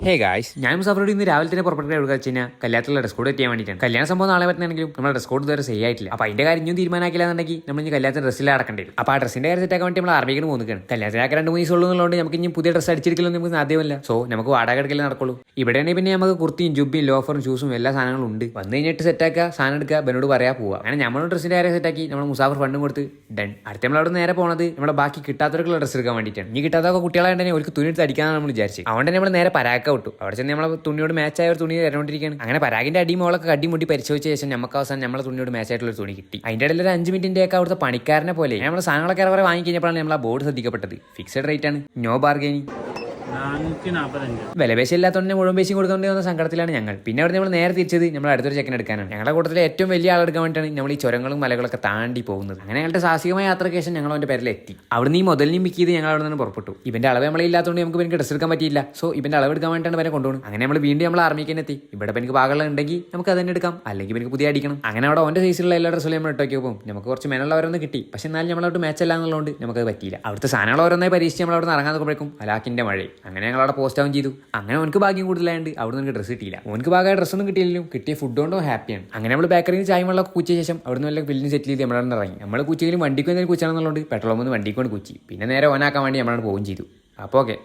Hey guys, ഞാൻ മുസാഫറോട് ഇന്ന് രാവിലെ തന്നെ പുറപ്പെട്ട എവിടെ വെച്ച് കഴിഞ്ഞാൽ കല്യാണത്തിലുള്ള ഡ്രസ് കോഡ് ചെയ്യാൻ വേണ്ടിയിട്ടാണ്. കല്യാണ സംഭവം നാളെ പറ്റുന്നെങ്കിലും നമ്മുടെ ഡ്രസ് കോഡ് ഇതുവരെ ശരിയായിട്ടില്ല. അപ്പോൾ അതിന്റെ കാര്യം ഇനിയും തീരുമാനമാക്കില്ലാന്നുണ്ടെങ്കിൽ നമ്മൾ ഇനി കല്യാണത്തിന് ഡ്രസ്സിൽ അടക്കേണ്ടി വരും. അപ്പോൾ ആ ഡ്രസ്സിന്റെ കാര്യം സെറ്റാക്കാൻ വേണ്ടി നമ്മൾ ആർമിക്ക് പോകുന്നതാണ്. കല്യാണത്തിനൊക്കെ 2-3 ദിവസം ഉള്ളതുകൊണ്ട് നമുക്ക് ഇനി പുതിയ ഡ്രസ്സ് അടിച്ചിരിക്കലൊന്നും നമുക്ക് സാധ്യമല്ല. സോ നമുക്ക് വാടക എടുക്കലേ നടക്കുള്ളൂ. ഇവിടെയാണെങ്കിൽ പിന്നെ നമുക്ക് കുർത്തിയും ജുബിയും ലോഫറും ഷൂസും എല്ലാ സാധനങ്ങളും ഉണ്ട്. വന്നു കഴിഞ്ഞിട്ട് സെറ്റാക്കുക, സാധനം എടുക്കുക, ബനോട് പറയാ പോവുക. അങ്ങനെ നമ്മൾ ഡ്രസ്സിന്റെ കാര്യം സെറ്റാക്കി നമ്മൾ മുസാഫർ ഫണ്ടും കൊടുത്ത് ഡൺ. അടുത്ത നമ്മൾ അവിടെ നേരെ പോകുന്നത് നമ്മുടെ ബാക്കി കിട്ടാത്തവർക്കുള്ള ഡ്രസ്സ് എടുക്കാൻ വേണ്ടിയിട്ടാണ്. ഇനി കിട്ടാത്തൊക്കെ കുട്ടികളായിട്ടുണ്ടെങ്കിൽ ഒരു തുണി എടുത്ത് അടിക്കാനാണ് നമ്മൾ വിചാരിച്ചത്. അതുകൊണ്ട് നമ്മൾ നേരെ പരാക്ക വിട്ടു. അവിടെ ചെന്ന് നമ്മൾ തുണിയോട് മാച്ചായ ഒരു തുണി തരുകൊണ്ടിരിക്കുകയാണ്. അങ്ങനെ പരാഗിന്റെ അടിമോളൊക്കെ അടിമുട്ടി പരിശോധിച്ച ശേഷം നമുക്ക് അവസാനം നമ്മളെ തുണിയോട് മാച്ചായിട്ടുള്ള ഒരു തുണി കിട്ടി. അതിന്റെ ഇടയിൽ ഒരു 5 മിനിറ്റിന്റെ ഒക്കെ അവിടുത്തെ പണിക്കാരനെ പോലെ നമ്മൾ സാധനങ്ങളൊക്കെ കുറെ വാങ്ങി കഴിഞ്ഞപ്പോഴാണ് നമ്മൾ ആ ബോർഡ് ശ്രദ്ധിക്കപ്പെട്ടത്. ഫിക്സഡ് റേറ്റ് ആണ്, നോ ബാർഗൈനിങ്. വിലപേശ ഇല്ലാത്തതുകൊണ്ട് മുഴുവൻ പേശയും കൊടുക്കേണ്ടി വന്ന സങ്കടത്തിലാണ് ഞങ്ങൾ. പിന്നെ അവിടെ നമ്മൾ നേരെ തിരിച്ചത് നമ്മൾ അടുത്തൊരു ചെക്കൻ എടുക്കാനാണ്. ഞങ്ങളുടെ കൂട്ടത്തിലെ ഏറ്റവും വലിയ ആളെടുക്കാൻ വേണ്ടിയിട്ടാണ് നമ്മൾ ഈ ചുരങ്ങളും മലകളൊക്കെ താണ്ടി പോകുന്നത്. അങ്ങനെ ഞങ്ങളുടെ സാഹസികമായ യാത്രയ്ക്ക് ശേഷം ഞങ്ങൾ അവന്റെ പേരിലെത്തി. അവിടുന്ന് ഈ മുതലിനെയും പിക്ക് ചെയ്ത് ഞങ്ങൾ അവിടെ നിന്ന് പുറപ്പെട്ടു. ഇവന്റെ അളവ് നമ്മളില്ലാത്തതുകൊണ്ട് നമുക്ക് എനിക്ക് ഡ്രസ് എടുക്കാൻ പറ്റിയില്ല. സോ ഇവന്റെ അളവ് എടുക്കാൻ വേണ്ടിയിട്ടാണ് വരെ കൊണ്ടുപോകുന്നത്. അങ്ങനെ നമ്മൾ വീണ്ടും നമ്മൾ ആർമിക്ക് തന്നെ എത്തി. ഇവിടെ എനിക്ക് ഭാഗമുള്ള ഉണ്ടെങ്കിൽ നമുക്ക് അത് തന്നെ എടുക്കാം, അല്ലെങ്കിൽ എനിക്ക് പുതിയ അടിക്കണം. അങ്ങനെ അവിടെ അവന്റെ സൈസിലുള്ള എല്ലാ ഡ്രസ്സും നമ്മൾ ഇട്ടൊക്കെ പോകും. നമുക്ക് കുറച്ച് മെനുള്ളവരൊന്നും കിട്ടി. പക്ഷെ എന്നാലും നമ്മളോട്ട് മാച്ച് അല്ല എന്നുള്ളതുകൊണ്ട് നമുക്കത് പറ്റിയില്ല. അവിടുത്തെ സാധനങ്ങൾ ഓരോന്നായി പരീക്ഷിച്ച് നമ്മൾ അവിടെ ഇറങ്ങാൻ നോക്കുമ്പോഴേക്കും അലാക്കിന്റെ മഴ. അങ്ങനെ ഞങ്ങൾ അവിടെ പോസ്റ്റ് ആവും ചെയ്തു. അങ്ങനെ അവനക്ക് ഭാഗ്യം കൂടുതലായതുകൊണ്ട് അവിടെ നിന്ന് ഡ്രസ്സ് കിട്ടിയില്ല. അവനക്ക് ഭാഗമായ ഡ്രസ്സൊന്നും കിട്ടിയില്ലെങ്കിലും കിട്ടിയ ഫുഡ് കൊണ്ടോ ഹാപ്പിയാണ്. അങ്ങനെ നമ്മൾ ബേക്കറിയിൽ ചായ വെള്ളമൊക്കെ കുച്ചിയ ശേഷം അവിടെ നിന്ന് വല്ല ബില്ലിന് സെറ്റിൽ ചെയ്ത് നമ്മളവിടെ ഇറങ്ങി. നമ്മൾ കുച്ചിയിലും വണ്ടിക്ക് എന്തെങ്കിലും കുച്ചാണെന്നുള്ളത് പെട്രോൾ വന്ന് വണ്ടിക്ക് കൊണ്ട് കുച്ചി. പിന്നെ നേരെ ഓനാക്കാൻ വേണ്ടി നമ്മളവിടെ പോവുകയും ചെയ്തു. അപ്പോൾ ഓക്കെ.